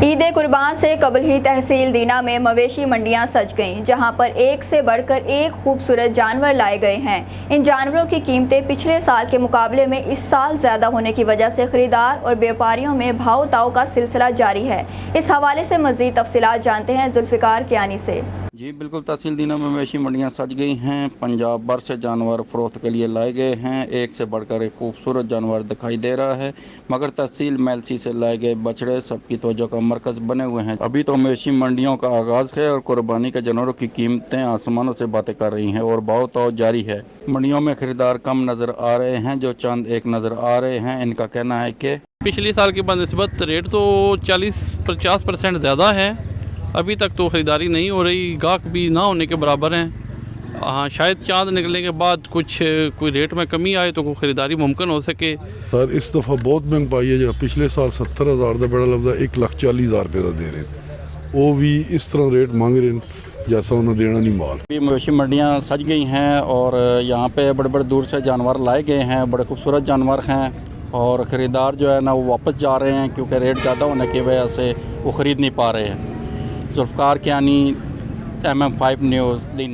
ईद कुर्बान से कबल ही तहसील दीना में मवेशी मंडियां सज गईं, जहां पर एक से बढ़कर एक खूबसूरत जानवर लाए गए हैं। इन जानवरों की कीमतें पिछले साल के मुकाबले में इस साल ज़्यादा होने की वजह से खरीदार और व्यापारियों में भाव ताव का सिलसिला जारी है। इस हवाले से मज़ीद तफसीलात जानते हैं जुल्फ़िकार कियानी से। जी बिल्कुल, तहसील दीना में मवेशी मंडियाँ सज गई हैं। पंजाब भर से जानवर फरोख्त के लिए लाए गए हैं। एक से बढ़कर एक खूबसूरत जानवर दिखाई दे रहा है, मगर तहसील मेलसी से लाए गए बछड़े सबकी तवज्जो का मरकज़ बने हुए हैं। अभी तो मवेशी मंडियों का आगाज़ है और कुर्बानी के जानवरों की कीमतें आसमानों से बातें कर रही हैं और भाव ताव जारी है। मंडियों में खरीदार कम नज़र आ रहे हैं, जो चंद एक नज़र आ रहे हैं। इनका कहना है कि पिछले साल के बनस्बत रेट तो 40-50% ज़्यादा है। अभी तक तो ख़रीदारी नहीं हो रही, गाहक भी ना होने के बराबर हैं। हाँ, शायद चांद निकलने के बाद कोई रेट में कमी आए तो कोई ख़रीदारी मुमकिन हो सके। सर इस दफ़ा बहुत महंग पाई है। जो पिछले साल 70,000 का बड़ा लफ्ज़ 1,40,000 रुपये का दे रहे हैं, वो भी इस तरह रेट मांग रहे हैं जैसा उन्हें देना नहीं माल। मवेशी मंडियाँ सज गई हैं और यहाँ पे बड़े बड़े दूर से जानवर लाए गए हैं। बड़े खूबसूरत जानवर हैं और ख़रीदार जो है ना वो वापस जा रहे हैं, क्योंकि रेट ज़्यादा होने की वजह से वो ख़रीद नहीं पा रहे हैं। जुल्फ़िकार कियानी, MM5 न्यूज़, दीना।